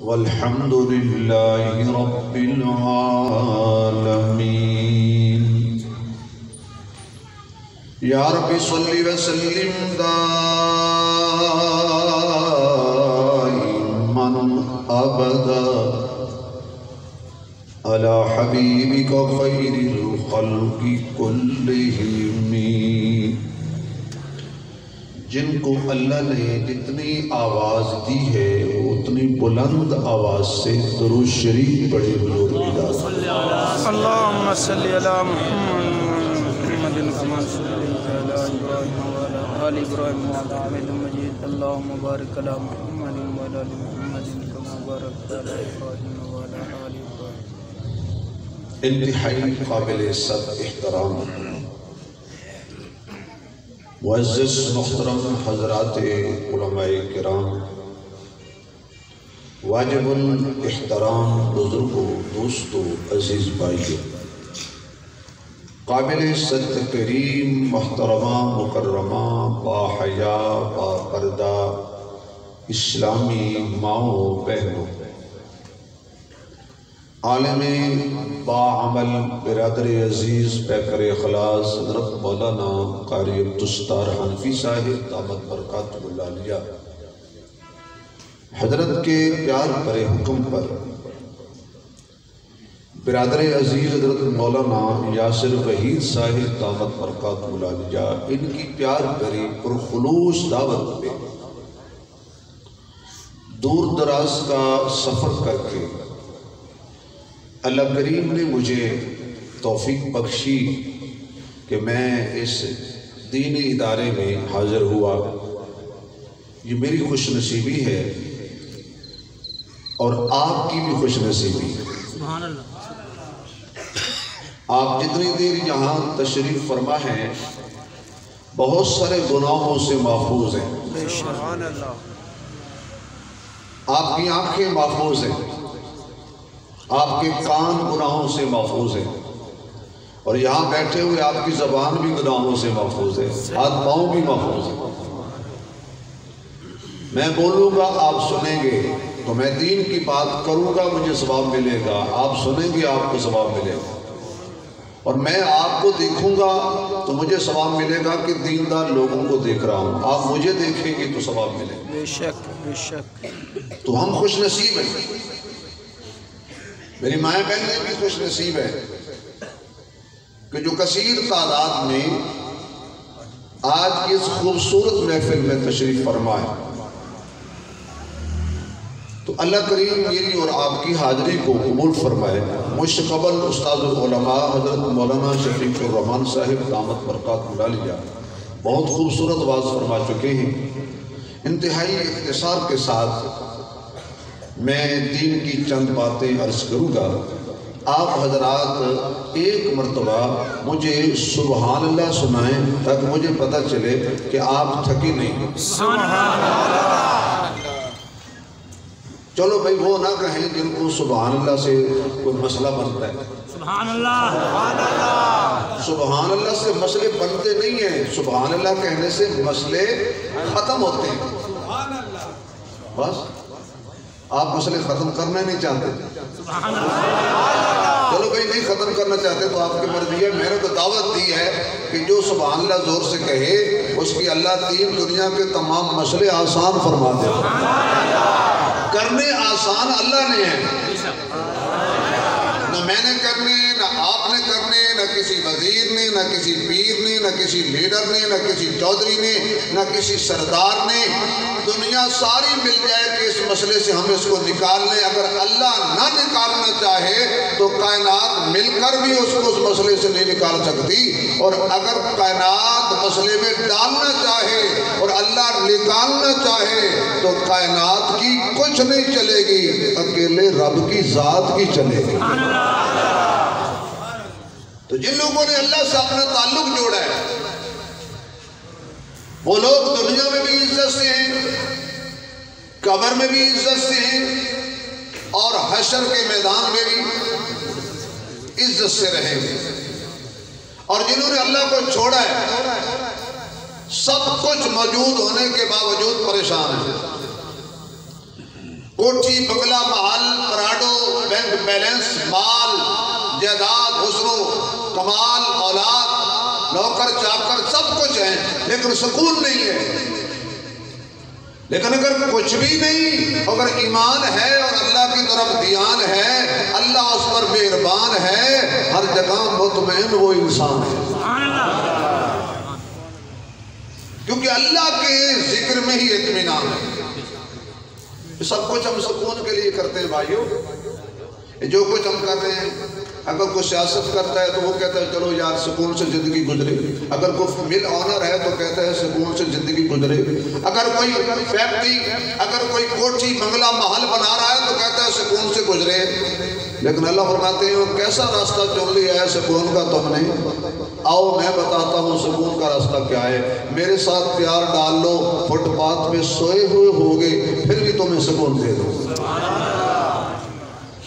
والحمد لله رب العالمين يا رب صل وسلم دائما أبدا على حبيبك خير الخلق كلهم جن کو اللہ نے جتنی آواز دی ہے وہ اتنی بلند آواز سے درود شریف پڑھے بزرگ اللہم صلی علی محمد کما صلیت علی ابراہیم وعلی آل ابراہیم وعلی حمید مجید اللہم بارک علی محمد وعلی آل محمد کما بارکت علی ابراہیم وعلی آل ابراہیم. انتہائی قابل صد احترام معزز محترم حضرات علماء کرام، واجب الاحترام بزرگوں، دوستوں، عزیز بھائیوں، قابل صد کریم محترمہ مکرمہ باحیا باپردہ اسلامی ماؤں بہنوں، عالم باعمل برادر عزیز پیکر اخلاص حضرت مولانا قاری عبدالستار حنفی صاحب دامت برکاتہ العالیہ، حضرت کے پیار برے حکم پر برادر عزیز حضرت مولانا یاسر وحید صاحب دامت برکاتہ العالیہ، ان کی پیار بری پرخلوص دعوت پہ دور دراز کا سفر کر کے اللہ کریم نے مجھے توفیق بخشی کہ میں اس دینی ادارے میں حاضر ہوا. یہ میری خوش نصیبی ہے اور آپ کی بھی خوش نصیبی ہے. سبحان اللہ. آپ جتنی دیر یہاں تشریف فرما ہیں بہت سارے گناہوں سے محفوظ ہیں. سبحان اللہ. آپ کی آنکھیں محفوظ ہیں، آپ کے کان گناہوں سے محفوظ ہیں، اور یہاں بیٹھے ہوئے آپ کی زبان بھی گناہوں سے محفوظ ہے، ہاتھ پاؤں بھی محفوظ ہے. میں بولوں گا آپ سنیں گے تو میں دین کی بات کروں گا، مجھے ثواب ملے گا. آپ سنیں گے آپ کو ثواب ملے گا، اور میں آپ کو دیکھوں گا تو مجھے ثواب ملے گا کہ دیندار لوگوں کو دیکھ رہا ہوں. آپ مجھے دیکھیں گے تو ثواب ملے گا. بے شک بے شک. تو ہم خوش نصیب ہیں، میری مائیں بہنیں بھی خوش نصیب ہے کہ جو کثیر تعداد میں آج کی اس خوبصورت محفل میں تشریف فرمائے. تو اللہ کریم میری اور آپ کی حاضری کو قبول فرمائے. مجھ سے قبل استاد العلماء حضرت مولانا شفیق الرحمان صاحب دامت برکاتہ العالیہ بہت خوبصورت واعظ فرما چکے ہیں. انتہائی اختصار کے ساتھ میں دین کی چند باتیں عرض کروں گا. آپ حضرات ایک مرتبہ مجھے سبحان اللہ سنائیں تاکہ مجھے پتہ چلے کہ آپ تھکی نہیں. سبحان اللہ. چلو بھائی وہ نہ کہیں جن کو سبحان اللہ سے کوئی مسئلہ بنتا ہے. سبحان اللہ. سبحان اللہ. سبحان اللہ سے مسئلے بنتے نہیں ہیں، سبحان اللہ کہنے سے مسئلے ختم ہوتے ہیں. بس آپ مسئلے ختم کرنا نہیں چاہتے. سبحان اللہ. چلو بھائی نہیں ختم کرنا چاہتے تو آپ کی مرضی ہے. میں نے تو دعوت دی ہے کہ جو سبحان اللہ زور سے کہے اس کی اللہ تین دنیا کے تمام مسئلے آسان فرما دے. کرنے آسان اللہ نے ہیں، نہ میں نے کرنے، نہ آپ نے کرنے، نہ کسی وزیر نے، نہ کسی پیر نے، نہ کسی لیڈر نے، نہ کسی چودھری نے، نہ کسی سردار نے. دنیا ساری مل جائے کہ اس مسئلے سے ہم اس کو نکال لیں، اگر اللہ نہ نکالنا چاہے تو کائنات مل کر بھی اس کو اس مسئلے سے نہیں نکال سکتی. اور اگر کائنات مسئلے میں ڈالنا چاہے اور اللہ نکالنا چاہے تو کائنات کی کچھ نہیں چلے گی، اکیلے رب کی ذات کی چلے گی. تو جن لوگوں نے اللہ سے اپنا تعلق جوڑا ہے وہ لوگ دنیا میں بھی عزت سے ہیں، قبر میں بھی عزت سے ہیں، اور حشر کے میدان میں بھی عزت سے رہیں گے. اور جنہوں نے اللہ کو چھوڑا ہے سب کچھ موجود ہونے کے باوجود پریشان ہیں. کوٹھی بنگلہ محل پراڈو بینک بیلنس مال جائیداد حسن و کمال اولاد نوکر چاکر سب کچھ ہے لیکن سکون نہیں ہے. لیکن اگر کچھ بھی نہیں اگر ایمان ہے اور اللہ کی طرف دیان ہے اللہ اس پر مہربان ہے ہر جگہ مطمئن وہ انسان ہے کیونکہ اللہ کے ذکر میں ہی اطمینان ہے. سب کچھ ہم سکون کے لیے کرتے ہیں بھائیو. جو کچھ ہم کر رہے ہیں اگر کوئی سیاست کرتا ہے تو وہ کہتا ہے چلو یار سکون سے زندگی گزرے. اگر کوئی مل آنر ہے تو کہتا ہے سکون سے زندگی گزرے. اگر کوئی فیکٹری اگر کوئی کوٹھی بنگلہ محل بنا رہا ہے تو کہتا ہے سکون سے گزرے. لیکن اللہ فرماتے ہیں کیسا راستہ چن لیا ہے سکون کا تم نے. آؤ میں بتاتا ہوں سکون کا راستہ کیا ہے. میرے ساتھ پیار ڈال لو فٹ پاتھ میں سوئے ہوئے ہوگے پھر بھی تمہیں سکون دے دو.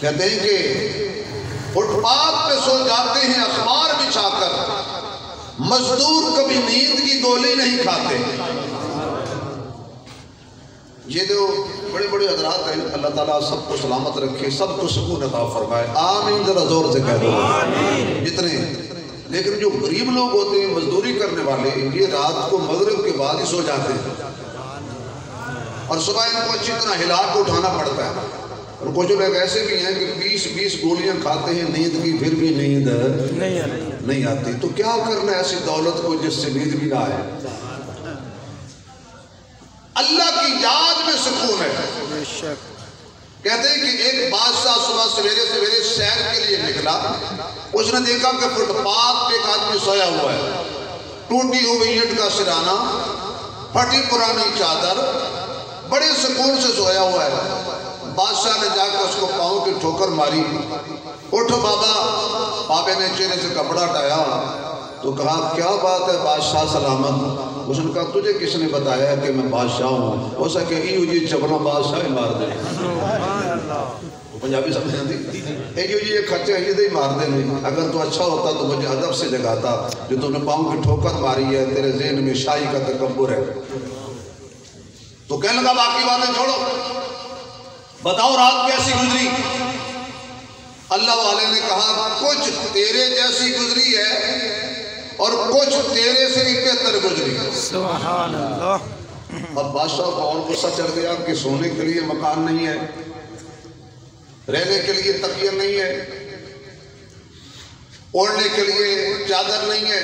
کہتے ہیں کہ فٹ پاتھ پہ سو جاتے ہیں اخبار بچھا کر مزدور کبھی نیند کی گولی نہیں کھاتے. یہ جو بڑے بڑے حضرات ہیں اللہ تعالیٰ سب کو سلامت رکھے سب کو سکون عطا فرمائے آمین. ذرا زور سے کہہ دو جتنے. لیکن جو غریب لوگ ہوتے ہیں مزدوری کرنے والے یہ رات کو مغرب کے بعد ہی سو جاتے ہیں اور صبح ان کو اچھی طرح ہلا کے اٹھانا پڑتا ہے. اور کچھ لوگ ایسے بھی ہیں کہ 20 گولیاں کھاتے ہیں نیند کی پھر بھی نیند نہیں آتی. تو کیا کرنا ہے ایسی دولت کو جس سے نیند بھی نہ آئے. اللہ کی یاد میں سکون ہے. کہتے ہیں کہ ایک بادشاہ صبح سویرے سیر کے لیے نکلا. اس نے دیکھا کہ فٹ پاتھ پہ ایک آدمی سویا ہوا ہے. ٹوٹی ہوئی اینٹ کا سرانا پھٹی پرانی چادر بڑے سکون سے سویا ہوا ہے. بادشاہ نے جا کر اس کو پاؤں کی ٹھوکر ماری. اٹھو بابا. بابے نے چہرے سے کپڑا ہٹایا تو کہا کیا بات ہے بادشاہ سلامت. اس نے کہا تجھے کس نے بتایا کہ میں بادشاہ ہوں. ہو سکے یہ چپنا بادشاہ ہی مار دے. پنجابی سمجھ نہیں یہ کھچے ہیں یہ مار دے نہیں. اگر تو اچھا ہوتا تو مجھے ادب سے جگاتا. جو تم نے پاؤں کی ٹھوکر ماری ہے تیرے ذہن میں شاہی کا تکبر ہے. تو کہنے لگا باقی باتیں چھوڑو بتاؤ رات کیسی گزری. اللہ والے نے کہا کچھ تیرے جیسی گزری ہے اور کچھ تیرے سے بھی بہتر گزری. سبحان اللہ. اب بادشاہ کو اور غصہ چڑھ گیا کہ سونے کے لیے مکان نہیں ہے رہنے کے لیے تکیہ نہیں ہے اوڑھنے کے لیے چادر نہیں ہے.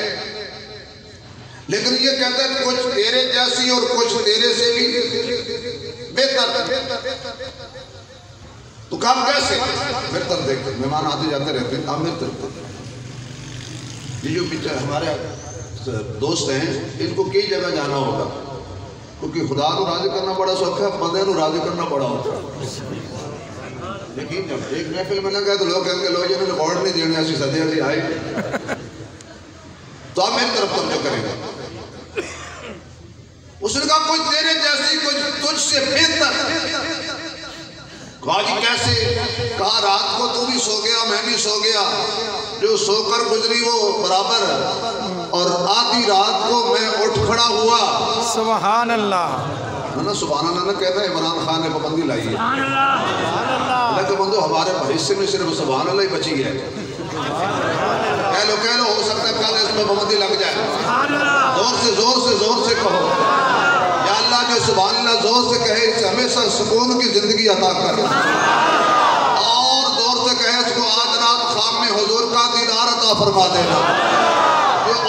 لیکن یہ کہتا ہے کچھ تیرے جیسی اور کچھ تیرے سے بھی بہتر. تو کام کیسے میرے طرف دیکھتے مہمان آتے جاتے رہتے ہیں. آپ میرے طرف یہ جو پیچھے ہمارے دوست ہیں ان کو کئی جگہ جانا ہوگا کیونکہ خدا کو راضی کرنا بڑا شوق ہے بندے کو راضی کرنا بڑا ہوتا ہے. لیکن جب ایک محفل میں نہ گئے تو لوگ کہیں گے لوگ انہوں نے ریکارڈ نہیں دینے ایسی صدیہ سے آئی. تو آپ میری طرف توجہ کریں گے. اس نے کہا کچھ تیرے جیسی کچھ تجھ سے بہتر. کہا جی کیسے. کہا رات کو تو بھی سو گیا میں بھی سو گیا جو سو کر گزری وہ برابر اور آدھی رات کو میں اٹھ کھڑا ہوا. سبحان اللہ. نا سبحان اللہ نہ کہتا ہے عمران خان نے پابندی لائی ہے. اللہ کے بندو ہمارے حصے میں صرف سبحان اللہ ہی بچی ہے. کہہ لو ہو سکتا ہے کل اس میں پابندی لگ جائے. زور سے کہو یا اللہ جو سبحان اللہ زور سے کہے اس ہمیشہ سکون کی زندگی عطا کر. اور زور سے کہے اس کو آج رات خواب میں حضور کا دیدار عطا فرما دینا.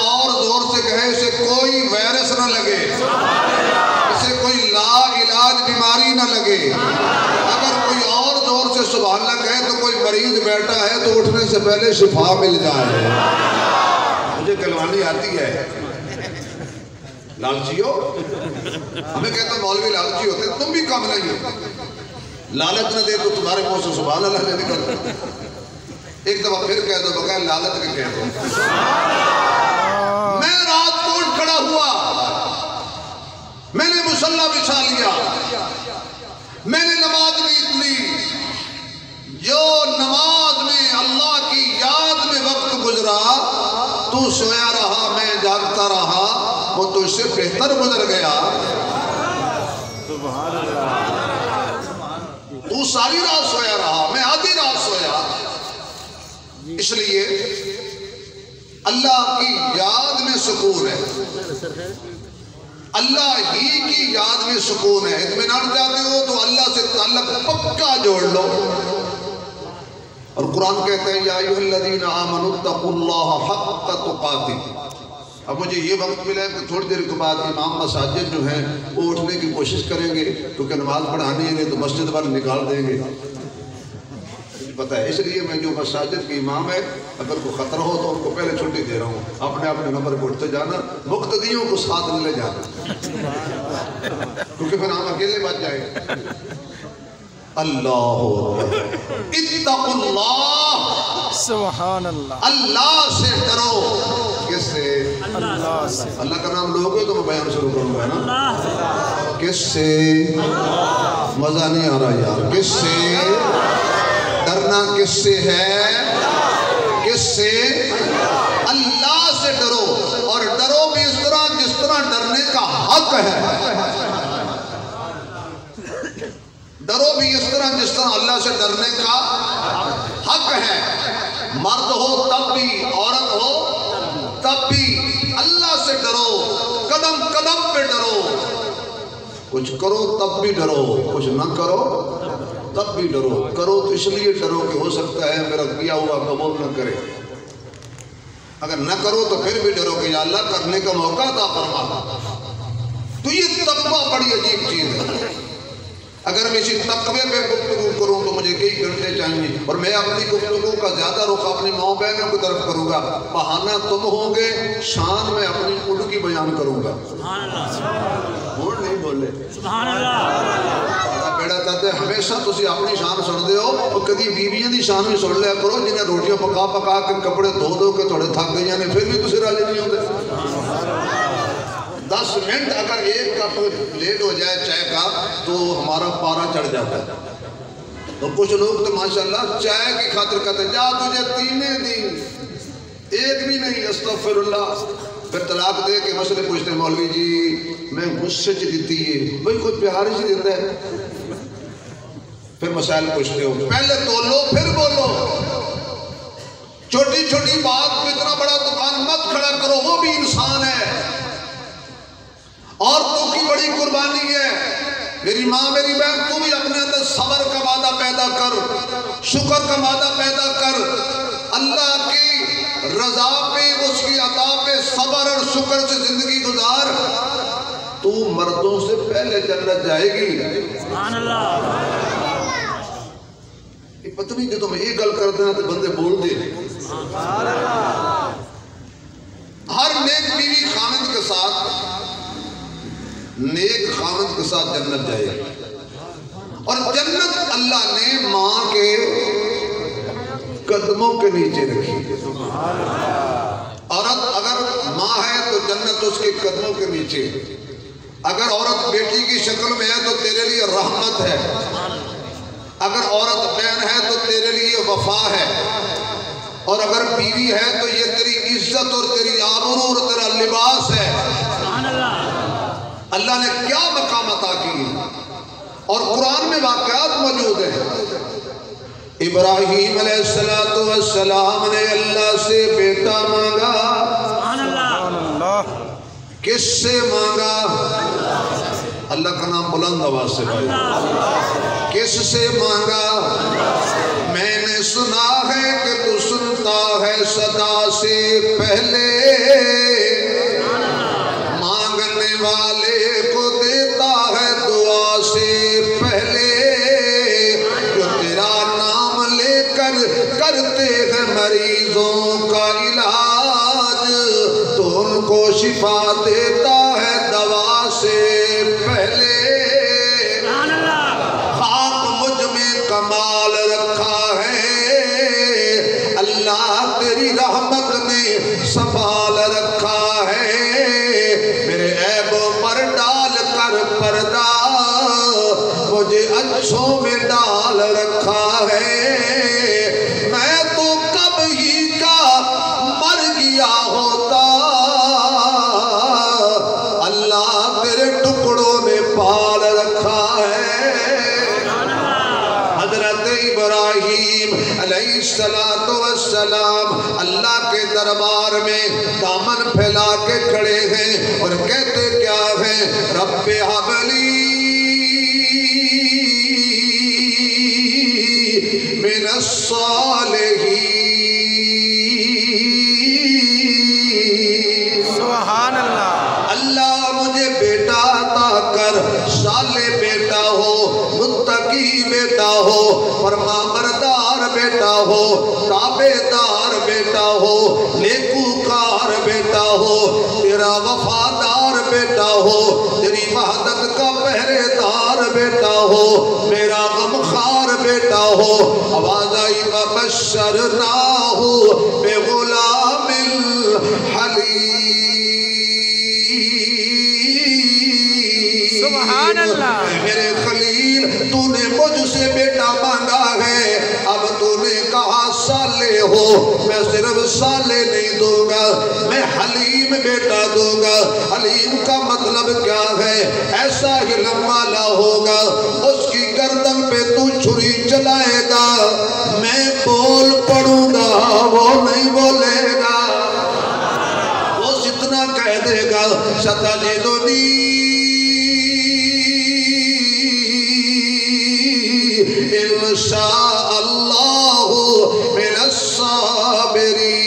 اور زور سے کہے اسے کوئی وائرس نہ لگے اسے کوئی لا علاج بیماری نہ لگے. اگر کوئی اور زور سے سبحان اللہ کہے تو کوئی مریض بیٹھا ہے تو اٹھنے سے پہلے شفا مل جائے. مجھے کلوانی آتی ہے. لالچیو ہمیں کہتے ہیں مولوی لالچی ہوتے ہیں. تم بھی کم نہیں ہو. لالچ نہ دے تو تمہارے منہ سے سبحان اللہ نہیں نکلتا. ایک دفعہ پھر کہہ دو بغیر لالچ کے کہہ دو. میں رات کو اٹھ کھڑا ہوا. میں نے مصلی بچھا لیا. میں نے نماز نیت لی. جو نماز میں اللہ کی یاد میں وقت گزرا تو سویا رہا میں جاگتا رہا وہ تو اس سے بہتر گزر گیا. تو اس لیے اللہ کی یاد میں سکون ہے، اللہ ہی کی یاد میں سکون ہے۔ اطمینان چاہتے ہو تو اللہ سے تعلق پکا جوڑ لو۔ اور قرآن کہتا ہے یا ایھا الذین آمنوا اتقوا اللہ حق تقاتہ۔ اب مجھے یہ وقت ملا ہے کہ تھوڑی دیر کے بعد امام مساجد جو ہیں وہ اٹھنے کی کوشش کریں گے، کیونکہ نماز پڑھانی ہے، نہیں تو مسجد والے نکال دیں گے، پتہ ہے۔ اس لیے میں جو مساجد کے امام ہے اگر کوئی خطرہ ہو تو ان کو پہلے چھٹی دے رہا ہوں، اپنے اپنے نمبر پہ اٹھتے جانا، مقتدیوں کو ساتھ نہ لے جانا، کیونکہ پھر ہم اکیلے بچ جائیں گے۔ اللہ اتقوا اللہ، سبحان اللہ، اللہ سے ڈرو۔ کس سے؟ اللہ سے۔ اللہ کا نام لوگے تو میں بیان شروع کروں گا نا۔ کس سے؟ مزہ نہیں آ رہا یار۔ کس سے؟ ڈرنا کس سے ہے؟ کس سے؟ اللہ سے ڈرو، اور ڈرو بھی اس طرح جس طرح ڈرنے کا حق ہے۔ ڈرو بھی اس طرح جس طرح اللہ سے ڈرنے کا حق ہے۔ مرد ہو تب بھی، عورت ہو تب بھی اللہ سے ڈرو، قدم قدم پہ ڈرو۔ کچھ کرو تب بھی ڈرو، کچھ نہ کرو تب بھی ڈرو۔ کرو تو اس لیے ڈرو کہ ہو سکتا ہے میرا کیا ہوا قبول نہ کرے، اگر نہ کرو تو پھر بھی ڈرو کہ یا اللہ کرنے کا موقع عطا فرما۔ تو یہ تقویٰ بڑی عجیب چیز ہے۔ اگر میں اسی تقوی پہ گفتگو کروں تو مجھے کئی گھنٹے چاہیے، اور میں اپنی گفتگو کا زیادہ رخ اپنی ماں بہنوں کی طرف کروں گا۔ بہانہ تم ہوں گے، شان میں اپنی ان کی بیان کروں گا۔ بول نہیں بولے سبحان اللہ۔ بیڑا کہتے ہیں ہمیشہ تسی اپنی شان سن دے ہو، اور کدی بیویاں دی شان بھی سن لیا کرو، جنہیں روٹیاں پکا پکا کے کپڑے دھو دھو کے تھوڑے تھک گئی ہیں، پھر بھی تسی راضی نہیں ہوتے۔ 10 منٹ اگر ایک کپ لیٹ ہو جائے چائے کا تو ہمارا پارا چڑھ جاتا ہے۔ تو کچھ لوگ تو ماشاءاللہ چائے کی خاطر کہتے ہیں جا تجھے 3 دن ایک بھی نہیں، استغفر اللہ۔ پھر طلاق دے کے مسئلے پوچھتے ہیں مولوی جی میں غصے چ دیتی ہے، بھئی کوئی پیار ہی دیتا ہے۔ پھر مسائل پوچھتے ہو، پہلے تولو پھر بولو۔ چھوٹی چھوٹی بات میں اتنا بڑا طوفان مت کھڑا کرو، وہ بھی انسان ہے۔ عورتوں کی بڑی قربانی ہے۔ میری ماں میری بہن تو بھی اپنے اندر صبر کا مادہ پیدا کر، شکر کا مادہ پیدا کر، اللہ کی رضا پہ، اس کی عطا پہ صبر اور شکر سے زندگی گزار، تو مردوں سے پہلے جنت جائے گی۔ سبحان اللہ۔ یہ پتہ نہیں کہ تم ایک گل کرتے ہیں تو بندے بول دے۔ ہر نیک بیوی خامد کے ساتھ، نیک خامد کے ساتھ جنت جائے گی، اور جنت اللہ نے ماں کے قدموں کے نیچے رکھی۔ عورت اگر ماں ہے تو جنت اس کے قدموں کے نیچے، اگر عورت بیٹی کی شکل میں ہے تو تیرے لیے رحمت ہے، اگر عورت بہن ہے تو تیرے لیے وفا ہے، اور اگر بیوی ہے تو یہ تیری عزت اور تیری آبرو اور تیرا لباس ہے۔ سبحان اللہ۔ اللہ نے کیا مقام عطا کی، اور قرآن میں واقعات موجود ہیں۔ ابراہیم علیہ السلام نے اللہ سے بیٹا مانگا۔ سبحان اللہ۔ کس سے مانگا؟ اللہ کا نام بلند آواز سے بھائی۔ کس سے مانگا؟ میں نے سنا ہے کہ تو سنتا ہے صدا سے پہلے، مانگنے والے کو دیتا ہے دعا سے پہلے، جو تیرا نام لے کر کرتے ہیں مریضوں کا علاج، تو ان کو شفا دیتا ہے دوا سے پہلے۔ خاک مجھ میں کمال رکھا ہے، اللہ تیری رحمت نے سنبھال رکھا ہے، میرے عیبوں پر ڈال کر پردہ مجھے اچھوں میں ڈال رکھا ہے، میں تو کب ہی کا مر گیا ہوتا، اللہ تیرے ٹکڑوں نے پال رکھا ہے۔ حضرت ابراہیم ابراہیم علیہ السلام اللہ کے دربار میں دامن پھیلا کے کھڑے ہیں اور کہتے کیا ہیں؟ رب حبلی من الصالحین، سبحان اللہ، اللہ مجھے بیٹا عطا کر، صالح بیٹا ہو، متقی بیٹا ہو، فرمانبردار بیٹا ہو، تابعدار بیٹا ہو، نیکوکار بیٹا ہو، تیرا وفادار بیٹا ہو، تیری وحدت کا پہرے دار بیٹا ہو، میرا غمخوار بیٹا ہو۔ آواز آئی وَبَشَّرْنَاهُ بِغُلَامٍ حَلِيمٍ، سبحان اللہ، میرے خلیل تو نے مجھ سے بیٹا مانگا ہے، اب تو نے کہا صالح ہو، میں صرف صالح نہیں دوں گا، میں حلیم بیٹا دوں گا۔ حلیم کا مطلب کیا ہے؟ ایسا علم والا ہوگا، اس کی گردن پہ تو چھری چلائے گا، میں بول پڑوں گا وہ نہیں بولے گا، وہ اتنا کہہ دے گا ستجدنی انشاء اللہ من الصابرین۔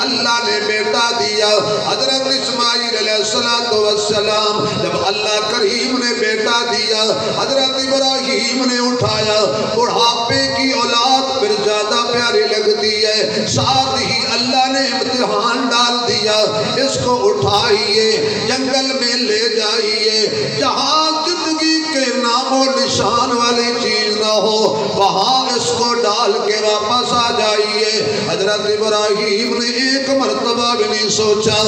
اللہ نے بیٹا دیا حضرت اسماعیل علیہ السلام، جب اللہ کریم نے بیٹا دیا حضرت ابراہیم نے اٹھایا، بڑھاپے کی اولاد پھر زیادہ پیاری لگتی ہے، ساتھ ہی اللہ نے امتحان ڈال دیا، اس کو اٹھائیے جنگل میں لے جائیے، جہاں زندگی کے نام و نشان والی چیز نہ ہو وہاں اس کو ڈال کے واپس آ جائیے۔ حضرت ابراہیم نے ایک مرتبہ بھی نہیں سوچا،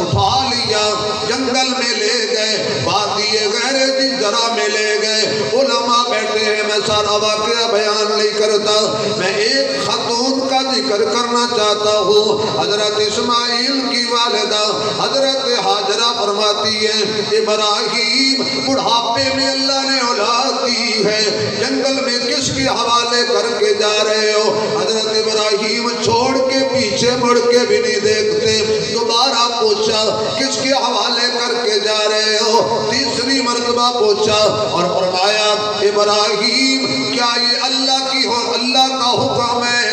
اٹھا لیا، جنگل میں لے گئے، وادی غیر جرہ میں لے گئے، علماء بیٹھے ہیں، میں سارا واقعہ بیان نہیں کرتا، میں ایک خاتون کا ذکر کرنا چاہتا ہوں۔ حضرت اسماعیل کی والدہ حضرت حاجرہ فرماتی ہے ابراہیم بڑھاپے میں اللہ نے اولاد دی ہے، جنگل میں کس کے حوالے کر کے جا رہے ہو؟ حضرت ابراہیم چھوڑ کے پیچھے مڑ کے بھی نہیں دیکھتے، دوبارہ پوچھا کس کے حوالے کر کے جا رہے ہو؟ تیسری مرتبہ پوچھا اور فرمایا ابراہیم کیا یہ اللہ کا حکم ہے؟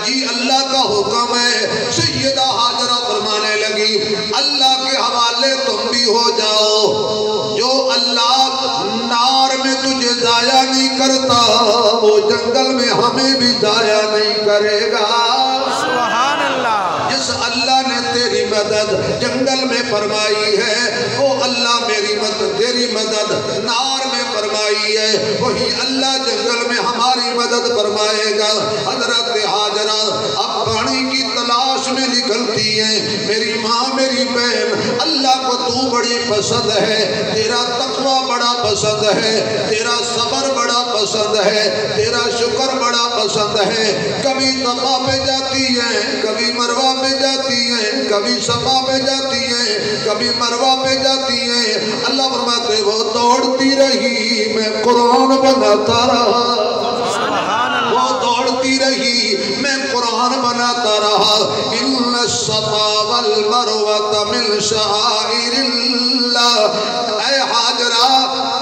جی اللہ کا حکم ہے۔ سیدہ حاجرہ فرمانے لگی اللہ کے حوالے تم بھی ہو جاؤ، جو اللہ نار میں تجھے ضائع نہیں کرتا وہ جنگل میں ہمیں بھی ضائع نہیں کرے گا۔ سبحان اللہ، جس اللہ نے تیری مدد جنگل میں فرمائی ہے وہ اللہ تیری مدد نار میں فرمائی ہے، وہی اللہ جنگل میں ہماری مدد فرمائے گا۔ حضرت حاجرہ اب پانی کی تلاش میں نکلتی ہیں، میری ماں میری بہن اللہ کو تو بڑی پسند ہے، تیرا تقوی بڑا پسند ہے، تیرا صبر بڑا پسند ہے، تیرا شکر بڑا پسند ہے۔ کبھی صفا پہ جاتی ہیں، کبھی مروہ پہ جاتی ہیں، کبھی صفا پہ جاتی ہیں، کبھی مروہ پہ جاتی ہیں، اللہ فرماتے وہ دوڑتی رہی میں قرآن بناتا رہا، وہ دوڑتی رہی میں قرآن بناتا رہا۔ ان الصفا والمروہ من شعائر اللہ، اے حاجرہ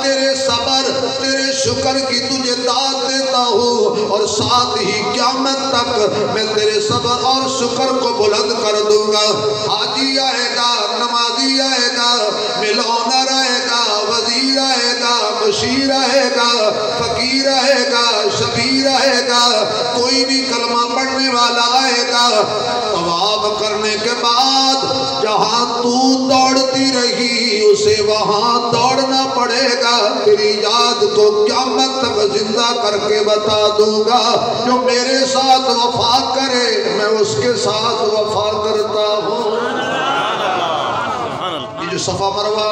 تیرے صبر تیرے شکر کی تجھے داد دیتا ہوں، اور ساتھ ہی قیامت تک میں تیرے صبر اور شکر کو بلند کر دوں گا۔ حاجی آئے گا، نمازی آئے گا، ملونر آئے گا، وزیر آئے گا، مشیر آئے گا، فقیر آئے گا، شبیر آئے گا، کوئی بھی کلمہ پڑھنے والا آئے گا، طواف کرنے کے بعد جہاں تو دوڑتی رہی اسے وہاں دوڑنا پڑے گا۔ تیری یاد کو قیامت تک زندہ کر کے بتا دوں گا، جو میرے ساتھ وفا کرے میں اس کے ساتھ وفا کرتا ہوں۔ یہ جو صفا مروہ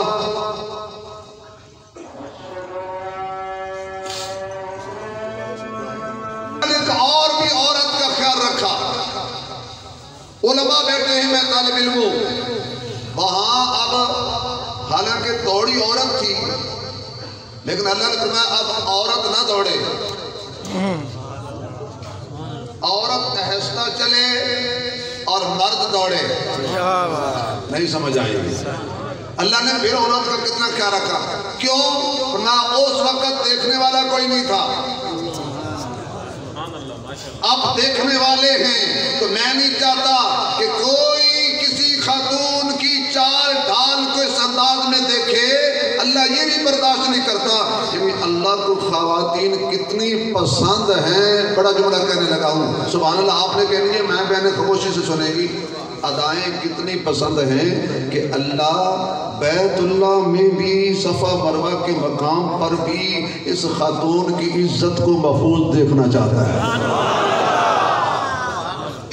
ایک اور بھی عورت کا خیال رکھا، علماء بیٹھے ہیں، میں طالب علم ہوں، وہاں اب حالانکہ توڑی عورت تھی لیکن اللہ نے فرمایا اب عورت نہ دوڑے، عورت آہستہ چلے اور مرد دوڑے. نہیں سمجھ آئی. اللہ نے پھر عورت کا کتنا خیال رکھا. کیوں؟ نہ اس وقت دیکھنے والا کوئی نہیں تھا، اب دیکھنے والے ہیں. تو میں نہیں چاہتا کہ کوئی کسی خاتون کی چال ڈھال کو اس انداز میں دیکھے. اللہ یہ بھی برداشت نہیں کرتا. اللہ کو خواتین کتنی پسند ہیں. بڑا جملہ کہنے لگا ہوں، سبحان اللہ. آپ نے کہہ لیجیے، میں بہنیں خاموشی سے سنے گی. ادائیں کتنی پسند ہیں کہ اللہ بیت اللہ میں بھی صفا مروہ کے مقام پر بھی اس خاتون کی عزت کو محفوظ دیکھنا چاہتا ہے.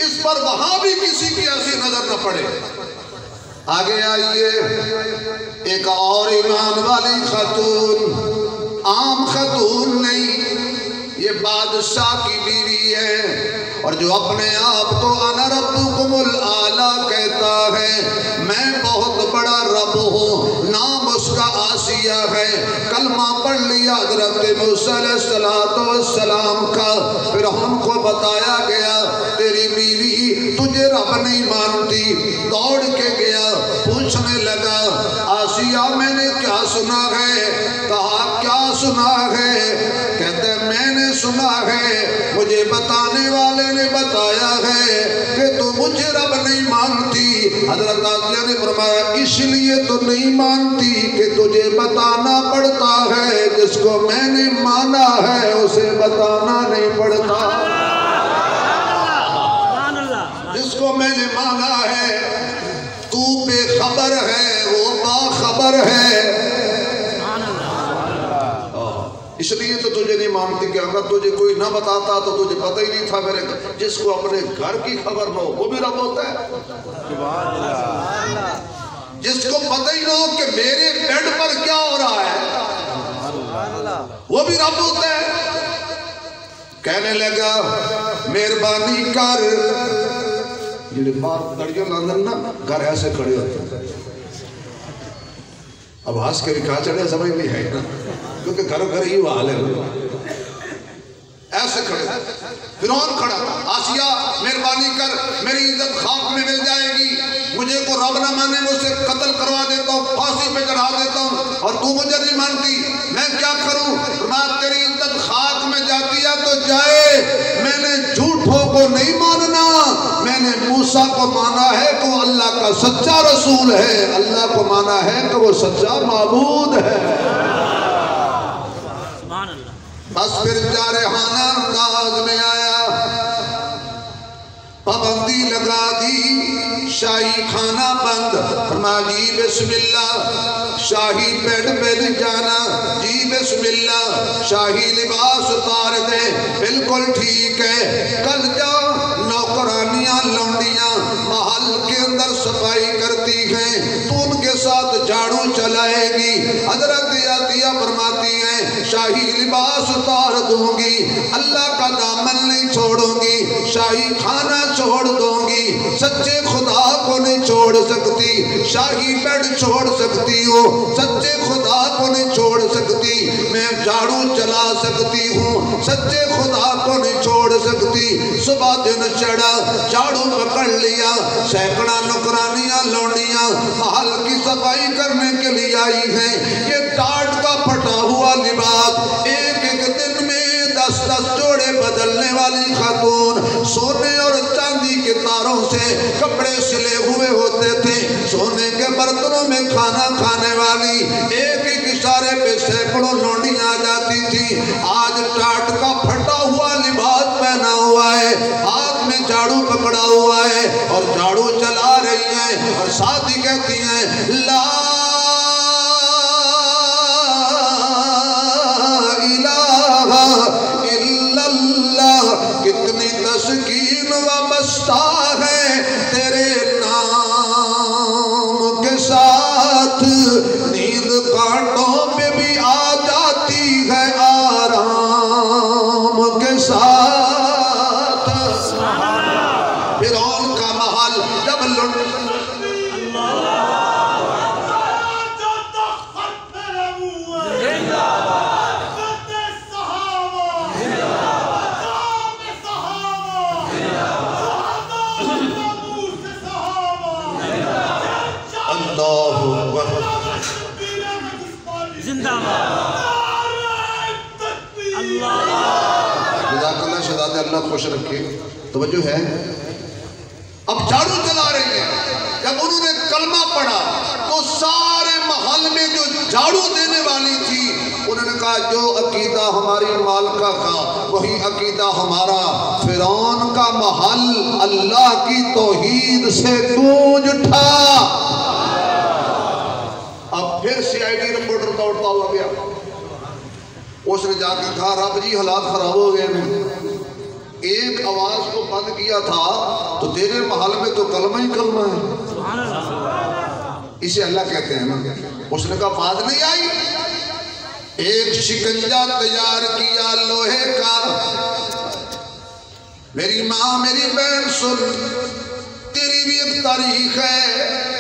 اس پر وہاں بھی کسی کی ایسی نظر نہ پڑے. آگے آئیے، ایک اور ایمان والی خاتون، عام خاتون نہیں، یہ بادشاہ کی بیوی ہے، اور جو اپنے آپ کو انا ربکم الاعلی کہتا ہے، میں بہت بڑا رب ہوں. نام اس کا آسیہ ہے. کلمہ پڑھ لیا حضرت موسیٰ علیہ السلام کا. پھر ہم کو بتایا گیا تیری بیوی تجھے رب نہیں مانتی. دوڑ کے گیا، پوچھنے لگا آسیہ میں نے کیا سنا ہے؟ کہا کیا سنا ہے؟ کہتے میں نے سنا ہے، مجھے بتانے والے نے بتایا ہے کہ تو مجھے رب نہیں مانتی. حضرت آسیہ نے فرمایا اس لیے تو نہیں مانتی کہ تجھے بتانا پڑتا ہے. جس کو میں نے مانا ہے اسے بتانا نہیں پڑتا. جس کو میں نے مانا ہے تو بے خبر ہے، وہ باخبر ہے. اس لیے تو تجھے نہیں مانتی کہ اگر تجھے کوئی نہ بتاتا تو تجھے پتہ ہی نہیں تھا. میرے جس کو اپنے گھر کی خبر نہ ہو وہ بھی رب ہوتا ہے. جس کو پتہ ہی نہ ہو کہ میرے بیڈ پر کیا ہو رہا ہے وہ بھی رب ہوتا ہے. کہنے لگا مہربانی کر. جڑے باہر دڑیوں لاندن نا گھر ایسے کھڑے ہوتے ہیں. اب ہاس کے رکھا چڑھے سمجھ نہیں ہے نا، کیونکہ گھر گھر ہی وہ حال ہے. ایسے کھڑے فرعون کھڑا، آسیہ مہربانی کر، میری عزت خاک میں مل جائے گی. مجھے کو رب نہ مانے میں اسے قتل کروا دیتا ہوں، پھانسی پہ چڑھا دیتا ہوں، اور تو مجھے نہیں مانتی. میں کیا کروں؟ فرمایا تیری عزت خاک میں جاتی ہے تو جائے. میں نے جھوٹوں کو نہیں ماننا. میں نے موسیٰ کو مانا ہے کہ وہ اللہ کا سچا رسول ہے. اللہ کو مانا ہے کہ وہ سچا معبود ہے. بس پھر جارحانہ انداز میں آیا، پابندی لگا دی، شاہی کھانا بند. فرمایا جی بسم اللہ، شاہی بیڈ پہ نہیں جانا. جی بسم اللہ، شاہی لباس اتار دے. بالکل ٹھیک ہے. کل جا نوکرانیاں لونڈیاں محل کے اندر صفائی کرتی ہیں، تو ان کے ساتھ جھاڑو چلائے گی. حضرت عطیہ فرماتی ہیں شاہی لباس اتار دوں گی، اللہ کا دامن نہیں چھوڑوں گی، شاہی کھانا چھوڑ دوں گی. سچے خدا کو نہیں چھوڑ سکتی، شاہی بیڈ چھوڑ سکتی ہوں، سچے خدا کو نہیں چھوڑ سکتی. میں جھاڑو چلا سکتی ہوں، سچے خدا کو نہیں چھوڑ سکتی. صبح دن چڑھا، جھاڑو پکڑ لیا. سینکڑا نوکرانیاں لونڈیاں محل کی صفائی کرنے کے لیے آئی ہیں. یہ ٹاٹ کا پھٹا ہوا لباس، ایک ایک دن میں 10 جوڑے بدلنے والی خاتون، سونے اور چاندی کے تاروں سے کپڑے سلے ہوئے ہوتے تھے، سونے کے برتنوں میں کھانا کھانے والی. ایک ایک اشارے پہ سینکڑوں لونڈیاں آ جاتی تھی. آج ٹاٹ کا پھٹا ہوا لباس پہنا ہوا ہے، ہاتھ میں جھاڑو پکڑا ہوا ہے اور جھاڑو چلا رہی ہیں، اور ساتھ ہی کہتی ہیں لا الہ الا اللہ. کتنی تسکین وابستہ ہے تیرے نام کے ساتھ. نیند کانٹوں پہ بھی آ جاتی ہے آرام کے ساتھ. فرعون کا محل جب زندہ باد اللہ جزاک اللہ شہزادے اللہ خوش رکھے توجہ ہے اب جھاڑو چلا رہی ہے جب انہوں نے کلمہ پڑھا تو سارے محل میں جو جھاڑو دینے والی تھی انہوں نے کہا جو عقیدہ ہماری مالکہ کا وہی عقیدہ ہمارا فرعون کا محل اللہ کی توحید سے گونج اٹھا اب پھر سی آئی ڈی رپورٹر دوڑتا ہوا گیا اس نے جا کے کہا رب جی حالات خراب ہو گئے ہیں ایک آواز کو بند کیا تھا تو تیرے محل میں تو کلمہ ہی کلمہ ہے اسے اللہ کہتے ہیں نا اس نے کہا بات نہیں آئی ایک شکنجہ تیار کیا لوہے کا میری ماں میری بہن سن تیری بھی ایک تاریخ ہے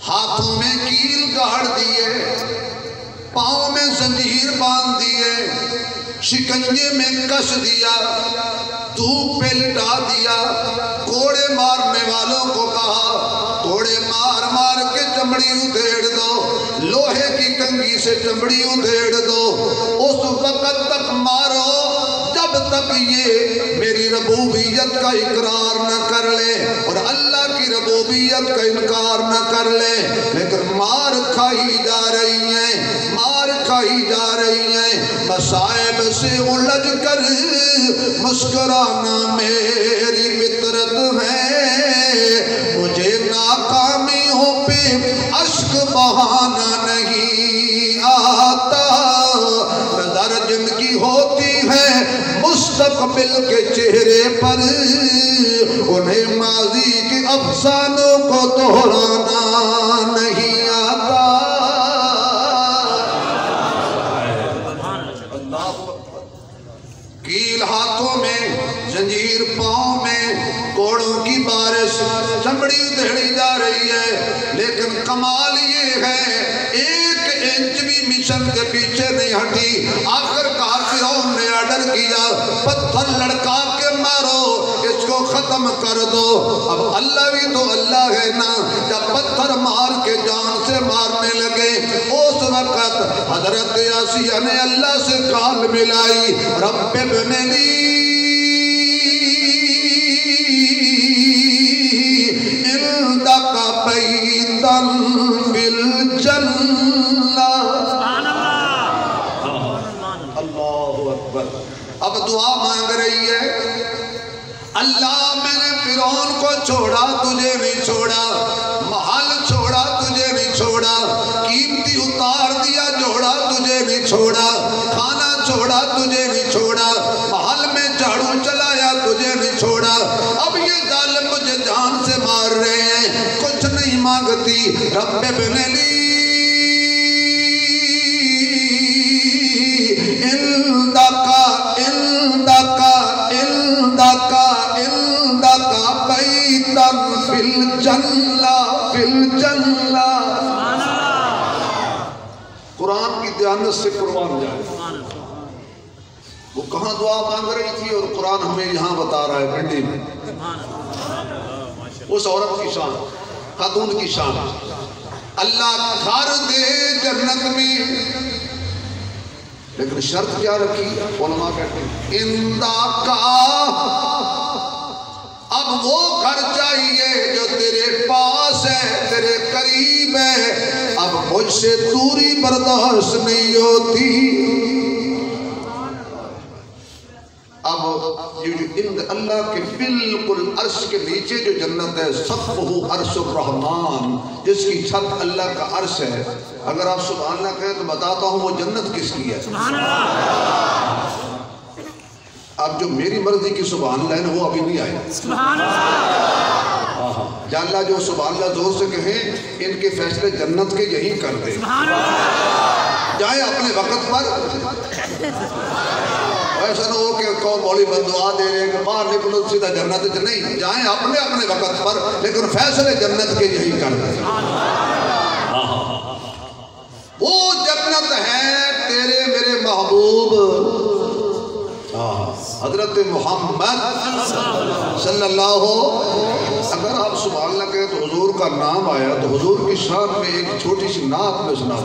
ہاتھوں میں کیل گاڑ دیے پاؤں میں زنجیر باندھ دیے شکنجے میں کس دیا دھوپ پہ لٹا دیا کوڑے مارنے والوں کو کہا کوڑے مار مار کے چمڑی ادھیڑ دو لوہے کی کنگھی سے چمڑی ادھیڑ دو اس وقت تک مارو جب تک یہ میری ربوبیت کا اقرار نہ کر لے اور اللہ کی ربوبیت کا انکار نہ کر لے لیکن مار کھائی جا رہی ہیں مار کھائی جا رہی ہیں مصائب سے الجھ کر مسکرانا میری فطرت ہے مجھے ناکامیوں پہ اشک بہانا نہیں آتا نظر جن کی ہوتی ہے مستقبل کے چہرے پر انہیں ماضی کے افسانوں کو دہرانا نہیں آتا کیل ہاتھوں میں زنجیر پاؤں میں کوڑوں کی بارش چمڑی دہڑی جا رہی ہے لیکن کمال یہ ہے ایک انچ بھی مشن کے پیچھے نہیں ہٹی آخر کار فرعون نے آرڈر کیا پتھر لڑکا کے مارو اس کو ختم کر دو اب اللہ بھی تو اللہ ہے نا جب پتھر مار کے جان سے مارنے لگے اس وقت حضرت آسیہ نے اللہ سے کال ملائی رب ابن لی عندک بیتا فی الجنہ اللہ اکبر اب دعا مانگ رہی ہے اللہ میں نے فرعون کو چھوڑا تجھے نہیں چھوڑا محل چھوڑا تجھے نہیں چھوڑا قیمتی اتار دیا جوڑا تجھے نہیں چھوڑا کھانا چھوڑا تجھے نہیں چھوڑا محل میں جھاڑو چلایا تجھے نہیں چھوڑا اب یہ ظالم مجھے جان سے مار رہے ہیں کچھ نہیں مانگتی رب ابن لی فی الجنہ قرآن کی دیانت سے قربان جائے وہ کہاں دعا مانگ رہی تھی اور قرآن ہمیں یہاں بتا رہا ہے پنڈی میں اس عورت کی شان خاتون کی شان اللہ گھر دے جنت میں لیکن شرط کیا رکھی علماء کہتے ہیں اندہ کا اب وہ گھر چاہیے جو تیرے پاس ہے تیرے قریب ہے اب مجھ سے دوری برداشت نہیں ہوتی اب اللہ کے بالکل عرش کے نیچے جو جنت ہے سقفہ عرش الرحمن جس کی چھت اللہ کا عرش ہے اگر آپ سبحان اللہ کہیں تو بتاتا ہوں وہ جنت کس کی ہے سبحان اللہ اب جو میری مرضی کی سبحان اللہ ہے وہ ابھی نہیں آئے سبحان اللہ یا اللہ جو سبحان اللہ زور سے کہیں ان کے فیصلے جنت کے یہی کر دیں سبحان اللہ جائیں اپنے وقت پر ایسا نہ ہو کہ کون مولوی دعا دے رہے ہیں کہ باہر نکلو سیدھا جنت نہیں جائیں اپنے وقت پر لیکن فیصلے جنت کے یہی کر دیں وہ جنت ہے تیرے میرے محبوب حضرت محمد صلی اللہ اگر آپ سبحان اللہ کہیں تو حضور کا نام آیا تو حضور کی شان میں ایک چھوٹی سی نعت میں سنا